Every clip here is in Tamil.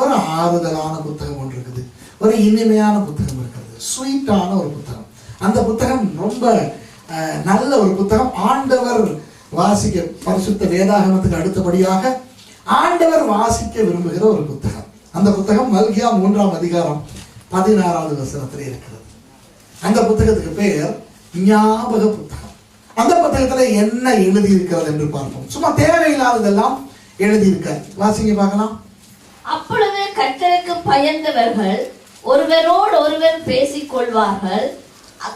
ஒரு ஆறுதலான புத்தகம் ஒன்று இருக்குது, ஒரு இனிமையான புத்தகம் இருக்கிறது, ஸ்வீட்டான ஒரு புத்தகம். அந்த புத்தகம் ரொம்ப நல்ல ஒரு புத்தகம். ஆண்டவர் வாசிக்க, பரிசுத்த வேதாகமத்துக்கு அடுத்தபடியாக ஆண்டவர் வாசிக்க விரும்புகிற ஒரு புத்தகம். அந்த புத்தகம் மல்கியா 3ஆம் அதிகாரம் 16வது வசனத்தில் இருக்கிறது. அந்த புத்தகத்துக்கு பெயர் ஞாபக புத்தகம். அந்த புத்தகத்துல என்ன எழுதி இருக்கிறது என்று பார்ப்போம். சும்மா தேவையில்லாததெல்லாம் எழுதி இருக்காரு. வாசிங்க பார்க்கலாம். அப்பொழுது கர்த்தருக்கு பயந்தவர்கள் ஒருவரோடு ஒருவர் பேசிக் கொள்வார்கள்.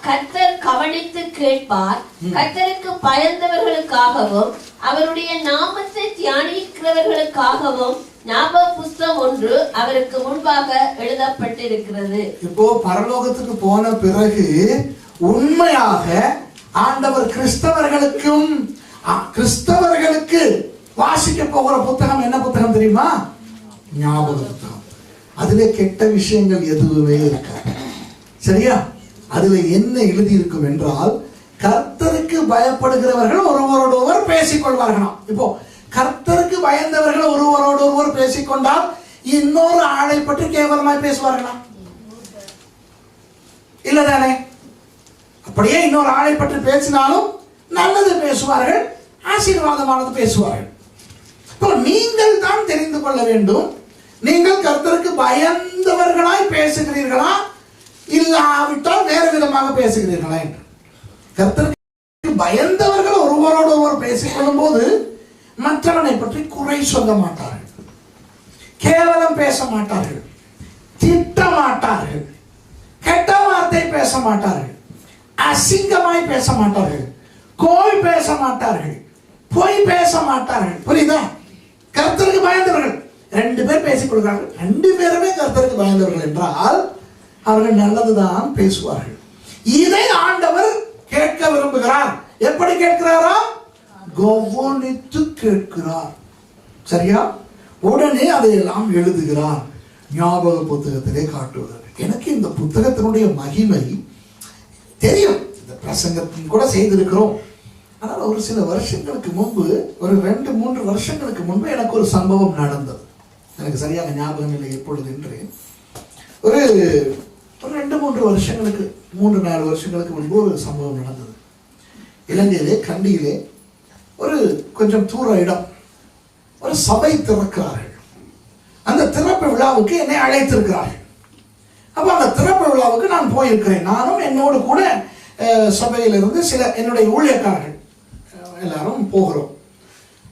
கர்த்தர் கவனித்து கேட்பார். கர்த்தருக்கு பயந்தவர்களுக்காகவும் அவருடைய நாமத்தை தியானிக்கிறவர்களுக்காகவும் ஞாபக புஸ்தகம் ஒன்று அவருக்கு முன்பாக எழுதப்பட்டிருக்கிறது. இப்போ பரலோகத்துக்கு போன பிறகு உண்மையாக ஆண்டவர் கிறிஸ்தவர்களுக்கு வாசிக்க போகிற புத்தகம் என்ன புத்தகம் தெரியுமா? ஞாபக புத்தகம். அதுல கெட்ட விஷயங்கள் எதுவுமே இருக்காது. சரியா? அதுல என்ன எழுதி இருக்கும் என்றால், கர்த்தருக்கு பயப்படுகிறவர்கள் ஒருவரோடு ஒருவர் பேசிக்கொள்வார்களாம். இப்போ கர்த்தருக்கு பயந்தவர்கள் ஒருவரோடு ஒருவர் பேசிக்கொண்டால் இன்னொரு ஆளை பற்றி கேவலமாய் பேசுவார்களாம், இல்லதானே? அப்படியே இன்னொரு ஆளை பற்றி பேசினாலும் நல்லது பேசுவார்கள், ஆசீர்வாதமானது பேசுவார்கள். இப்போ நீங்கள் தான் தெரிந்து கொள்ள வேண்டும், நீங்கள் கர்த்தருக்கு பயந்தவர்களாய் பேசுகிறீர்களா, இல்லாவிட்டால் வேறு விதமாக பேசுகிறீர்களா என்று. கர்த்தருக்கு பயந்தவர்கள் ஒருவரோடு ஒருவர் பேசிக்கொள்ளும் போது மற்றவனை பற்றி குறை சொல்ல மாட்டார்கள், கேவலம் பேச மாட்டார்கள், திட்ட மாட்டார்கள், கெட்ட வார்த்தை பேச மாட்டார்கள், அசிங்கமாய் பேச மாட்டார்கள், கோய் பேச மாட்டார்கள், பொய் பேச மாட்டார்கள். புரியுதா? கர்த்தருக்கு பயந்தவர்கள் 2 பேர் பேசிக் கொள்கிறார்கள். 2 பேருமே கர்த்தருக்கு பயந்தவர்கள் என்றால் அவர்கள் நல்லதுதான் பேசுவார்கள். இதை ஆண்டவர் கேட்க விரும்புகிறார். எப்படி கேட்கிறாரா? கவனித்து கேட்கிறார். சரியா? உடனே அதையெல்லாம் எழுதுகிறார், ஞாபக புத்தகத்திலே காட்டுவார். எனக்கு இந்த புத்தகத்தினுடைய மகிமை தெரியும், இந்த பிரசங்கத்தின் கூட செய்திருக்கிறோம். ஆனால் ஒரு சில வருஷங்களுக்கு முன்பு, ஒரு 2-3 வருஷங்களுக்கு முன்பு எனக்கு ஒரு சம்பவம் நடந்தது. எனக்கு சரியாக ஞாபகம் இல்லை எப்பொழுது என்று. ஒரு 2-3 வருஷங்களுக்கு, 3-4 வருஷங்களுக்கு முன்பு ஒரு சம்பவம் நடந்தது. இலங்கையிலே கண்டியிலே ஒரு கொஞ்சம் தூர இடம், ஒரு சபை திறக்கிறார்கள். அந்த திறப்பு விழாவுக்கு என்னை அழைத்திருக்கிறார்கள். அப்போ அந்த திறப்பு விழாவுக்கு நான் போயிருக்கிறேன். நானும் என்னோடு கூட சபையிலிருந்து சில என்னுடைய ஊழியக்காரர்கள் எல்லாரும் போகிறோம்.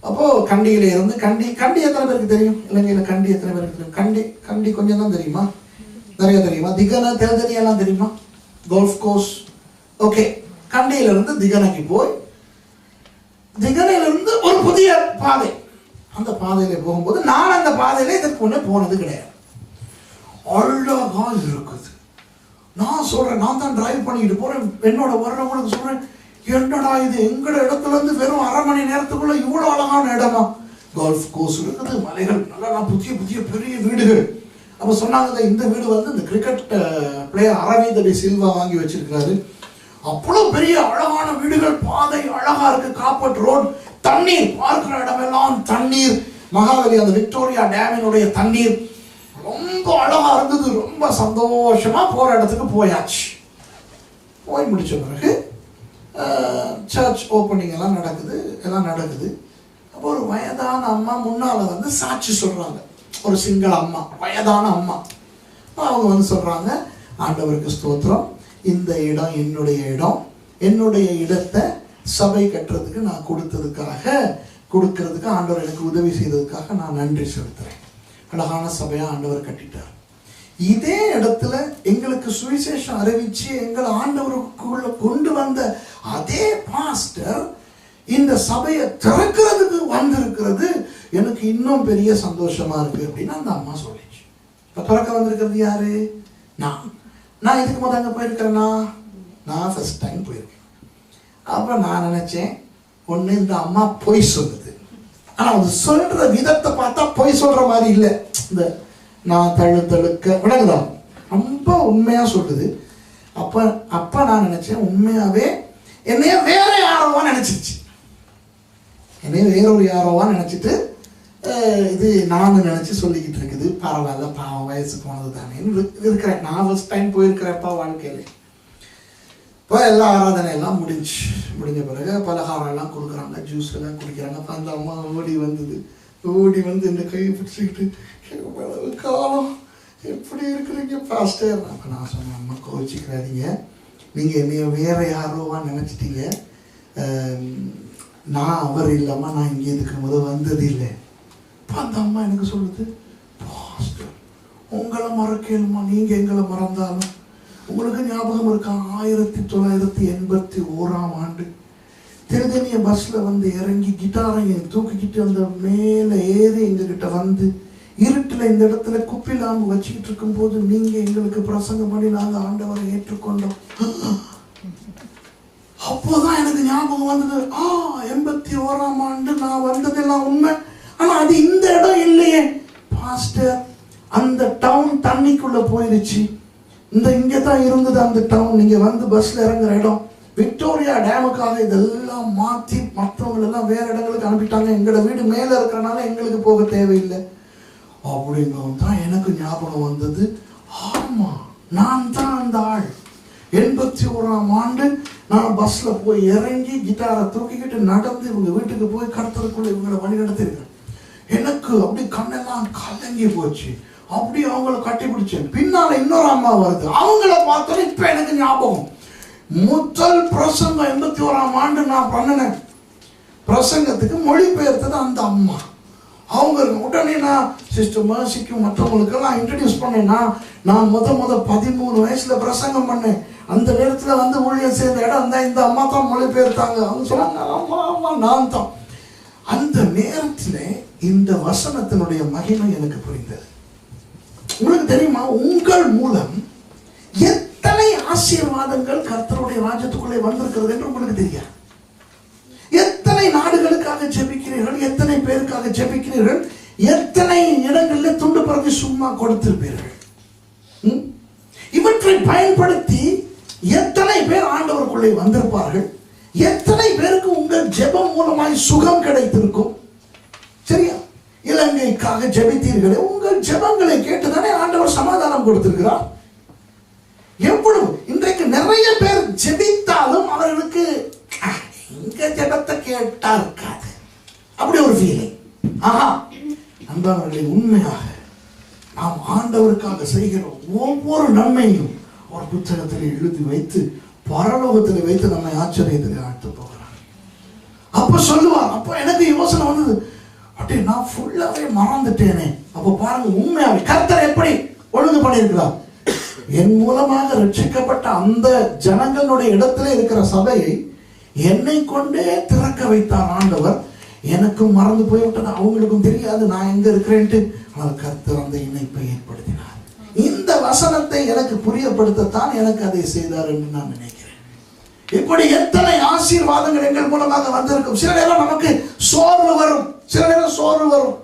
அப்போ கண்டியில இருந்து கண்டி எத்தனை பேருக்கு தெரியும்? இலங்கையில கண்டி எத்தனை பேருக்கு தெரியும்? கண்டி கொஞ்சம் தான் தெரியுமா? நிறைய தெரியுமா? திகன தேர்தலி எல்லாம் தெரியுமா? Golf course. ஓகே, கண்டியில இருந்து திகனைக்கு போய் திகனையில இருந்து ஒரு புதிய பாதை, அந்த பாதையில போகும்போது நான் அந்த பாதையில இதற்கு முன்னே போனது கிடையாது. அழகா இருக்குது. நான் சொல்றேன், நான் தான் டிரைவ் பண்ணிட்டு போறேன். என்னோட வர்றவங்களுக்கு சொல்றேன், என்னடா இது, எங்கட இடத்துல இருந்து வெறும் 1/2 மணி நேரத்துக்குள்ள இவ்வளவு அழகான இடமா? கோல்ஃப் கோர்ஸ் இருக்குது, மலைகள், நல்லா புதிய புதிய பெரிய வீடுகள். அப்ப சொன்னாங்க, இந்த வீடு வந்து இந்த கிரிக்கெட் பிளேயர் அரவிந்த் டி சில்வா வாங்கி வச்சிருக்கிறாரு. அவ்வளவு பெரிய அழகான வீடுகள், பாதை அழகா இருக்கு, காப்பட் ரோட், தண்ணீர், பார்க்கிற இடமெல்லாம் தண்ணீர், மகாவலி அந்த விக்டோரியா டேமினுடைய தண்ணீர் ரொம்ப அழகா இருந்தது. ரொம்ப சந்தோஷமா போற இடத்துக்கு போயாச்சு. போய் முடிச்ச பிறகு சர்ச் ஓப்பனிங் எல்லாம் நடக்குது. அப்போ ஒரு வயதான அம்மா முன்னால வந்து சாட்சி சொல்றாங்க. ஒரு சிங்கள அம்மா, வயதான அம்மா. அவங்க வந்து சொல்றாங்க, ஆண்டவருக்கு ஸ்தோத்திரம், இந்த இடம் என்னுடைய இடத்தை சபை கட்டுறதுக்கு நான் கொடுக்கறதுக்கு ஆண்டவர் எனக்கு உதவி செய்ததுக்காக நான் நன்றி செலுத்துறேன். அழகான சபையா ஆண்டவர் கட்டிட்டார். இதே இடத்துல எங்களுக்கு சுவிசேஷம் அறிவிச்சு எங்களை ஆண்டவருக்குள்ள கொண்டு வந்த அதே பாஸ்டர் இந்த சபையை திறக்கிறதுக்கு வந்திருக்கிறது எனக்கு இன்னும் பெரிய சந்தோஷமா இருக்கு அப்படின்னு அந்த அம்மா சொல்லிச்சு. இப்ப திறக்க வந்திருக்கிறது யாரு? நான் இதுக்கு முதல் அங்க போயிருக்கிறேன்னா, நான் ஃபர்ஸ்ட் டைம் போயிருக்கேன். அப்ப நான் நினைச்சேன், ஒண்ணு இந்த அம்மா பொய் சொல்லுது. ஆனா அது சொல்ற விதத்தை பார்த்தா பொய் சொல்ற மாதிரி இல்லை. இந்த நான் தழுக்க விளங்குதான், ரொம்ப உண்மையா சொல்லுது. அப்ப நான் நினைச்சேன், உண்மையாவே என்னைய வேற யாரோவா நினைச்சிருச்சு. என்னைய வேற ஒரு யாரோவா நினைச்சிட்டு இது நான் நினைச்சு சொல்லிக்கிட்டு இருக்குது. பரவாயில்ல, பாவம் வயசு போனது தானே இருக்கிறேன். நான் ஃபர்ஸ்ட் டைம் போயிருக்கிறேன்ப்பா வாழ்க்கையில். இப்போ எல்லா ஆராதனை எல்லாம் முடிஞ்ச பிறகு பலகாரம் எல்லாம் கொடுக்குறாங்க, ஜூஸ் எல்லாம் குடிக்கிறாங்க. அப்போ அந்த அம்மா ஓடி வந்து இந்த கையை பிடிச்சிக்கிட்டு, காலம் எப்படி இருக்கிறீங்க பாஸ்டர்? அப்போ நான் சொன்னேன், அம்மா கோச்சிக்கிறாதீங்க, நீங்கள் என்னைய வேற யாரோவா நினச்சிட்டீங்க. நான் அவர் இல்லாமல் நான் இங்கே இருக்கும் போது வந்தது இல்லை. இப்போ அந்த அம்மா எனக்கு சொல்லுது, பாஸ்டர் உங்களை மறக்கணுமா? நீங்கள் எங்களை மறந்தாலும் உங்களுக்கு ஞாபகம் இருக்கா? 1981 திருதணிய பஸ்ஸில் வந்து இறங்கி கிட்டாரை தூக்கிக்கிட்டு அந்த மேலே ஏறி எங்ககிட்ட வந்து இருட்டில் இந்த இடத்துல குப்பிலாம்பு வச்சுக்கிட்டு இருக்கும்போது நீங்கள் எங்களுக்கு பிரசங்கம் பண்ணி நாங்கள் ஆண்டவரை ஏற்றுக்கொண்டோம். அப்போதான் எனக்கு ஞாபகம் வந்தது, 81 நான் வந்ததெல்லாம் உண்மை. ஆனா அது இந்த இடம் இல்லையே பாஸ்டர். அந்த டவுன் தண்ணிக்குள்ள போயிருச்சு. இங்கதான் இருந்தது அந்த டவுன். நீங்க வந்து பஸ்ல இறங்குற இடம் விக்டோரியா டேமுக்காக இதெல்லாம் மாத்தி மற்றவங்க எல்லாம் வேற இடங்களுக்கு அனுப்பிட்டாங்க. எங்களோட வீடு மேல இருக்கிறனால எங்களுக்கு போக தேவையில்லை அப்படிங்கிறது தான் எனக்கு ஞாபகம் வந்தது. ஆமா, நான் தான் அந்த ஆள். 81 நான் பஸ்ல போய் இறங்கி கிட்டாரை தூக்கிக்கிட்டு நடந்து இவங்க வீட்டுக்கு போய் கடத்தலுக்குள்ள இவங்களை வழி நடத்திருக்கேன். எனக்கு அப்படி கண்ணெல்லாம் கலங்கி போச்சு. அப்படி அவங்கள கட்டி பிடிச்சேன். பின்னால இன்னொரு அம்மா வருது. அவங்கள பார்த்தோம். இப்ப எனக்கு ஞாபகம், முதல் பிரசங்கம் 81 நான் பண்ணினேன். பிரசங்கத்துக்கு மொழிபெயர்த்தது அந்த அம்மா. அவங்க உடனே நான் சிஸ்டர் மர்சிக்கும் மற்றவங்களுக்கெல்லாம் இன்ட்ரடியூஸ் பண்ணேன்னா, நான் முத 13 வயசுல பிரசங்கம் பண்ணேன். அந்த நேரத்தில் வந்து ஊழியர் சேர்ந்த இடம் தான். இந்த அம்மா தான் மொழிபெயர்த்தாங்க. அவங்க சொன்னாங்க, ஆமா நான் தான். அந்த நேரத்தில் இந்த வசனத்தினுடைய மகிமை எனக்கு புரிந்தது. உங்களுக்கு தெரியுமா, உங்கள் மூலம் எத்தனை ஆசீர்வாதங்கள் கர்த்தருடைய ராஜ்யத்துக்குள்ளே வந்திருக்கிறது என்று உங்களுக்கு தெரியாது. எத்தனை நாடுகளுக்காக ஜெபிக்கிறீர்கள், எத்தனை பேருக்காக ஜெபிக்கிறீர்கள், எத்தனை இடங்களில் துண்டு பறந்து சும்மா கொடுத்திருப்பீர்கள். இவற்றை பயன்படுத்தி எத்தனை பேர் ஆண்டவருக்குள்ளே வந்திருப்பார்கள். எத்தனை பேருக்கு உங்கள் ஜெபம் மூலமாய் சுகம் கிடைத்திருக்கும். சரியா? இலங்கைக்காக ஜெபித்தீர்களே, உங்கள் ஜெபங்களை கேட்டுதானே ஆண்டவர் சமாதானம் கொடுத்திருக்கிறார். எவ்வளவு இன்றைக்கு நிறைய பேர் ஜெபித்தாலும் அவர்களுக்கு இங்க ஜெபத்தை கேட்டா இருக்காது, அப்படி ஒரு ஃபீலிங். நண்பர்களே, உண்மையாக நாம் ஆண்டவருக்காக செய்கிற ஒவ்வொரு நன்மையும் ஒரு புத்தகத்தில் எழுதி வைத்து பரலோகத்தில் வைத்து நம்மை ஆச்சரியத்தில் ஆழ்த்து போகிறார். அப்ப சொல்லுவார். அப்ப எனக்கு யோசனை வந்தது, அப்படியே நான் ஃபுல்லாவே மறந்துட்டேனே. அப்ப பாருங்க, உண்மையாவே கர்த்தர் எப்படி ஒழுங்கு பண்ணியிருக்கிறார். என் மூலமாக ரட்சிக்கப்பட்ட அந்த ஜனங்களுடைய இடத்துல இருக்கிற சபையை என்னை கொண்டே திறக்க வைத்தார் ஆண்டவர். எனக்கும் மறந்து போய்விட்டது, அவங்களுக்கும் தெரியாது நான் எங்க இருக்கிறேன்ட்டு. ஆனால் கர்த்தர் அந்த இணைப்பை ஏற்படுத்தினார். இந்த வசனத்தை எனக்கு புரியப்படுத்தத்தான் எனக்கு அதை செய்தார் என்று நான் நினைக்கிறேன். இப்படி எத்தனை ஆசீர்வாதங்கள் எங்கள் மூலமாக வந்திருக்கும். சில நேரம் நமக்கு சோர்வு வரும், சில நேரம் சோர்வு வரும்.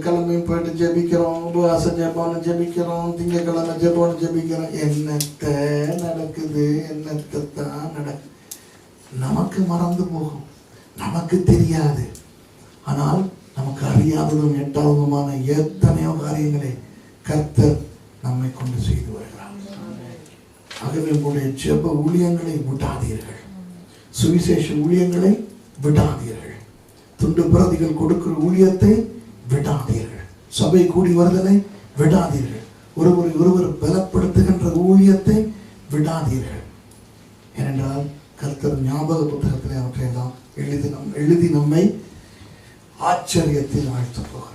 கிழமையும் போயிட்டு ஜெபிக்கிறோம், உபவாச ஜெபம் ஜெபிக்கிறோம், திங்கக்கிழமை ஜெபம் ஜெபிக்கிறோம். என்னத்தை நடக்குது, என்னத்தான் நடக்குது, நமக்கு மறந்து போகும், நமக்கு தெரியாது. ஆனால் நமக்கு அறியாததும் எட்டாவதுமான எத்தனையோ காரியங்களை கர்த்தர் நம்மை கொண்டு செய்து வருகிறார். ஆகவே உங்களுடைய ஜெப ஊழியங்களை விடாதீர்கள், சுவிசேஷ ஊழியங்களை விடாதீர்கள், துண்டு பிரதிகள் கொடுக்கிற ஊழியத்தை விடாதீர்கள், சபை கூடி வருதலை விடாதீர்கள், ஒருவர் பலப்படுத்துகின்ற ஊழியத்தை விடாதீர்கள். ஏனென்றால் கர்த்தர் ஞாபக புத்தகத்திலே அவற்றையெல்லாம் எழுதி நம்மை ஆச்சரியத்தில் ஆழ்த்த போகிறார்.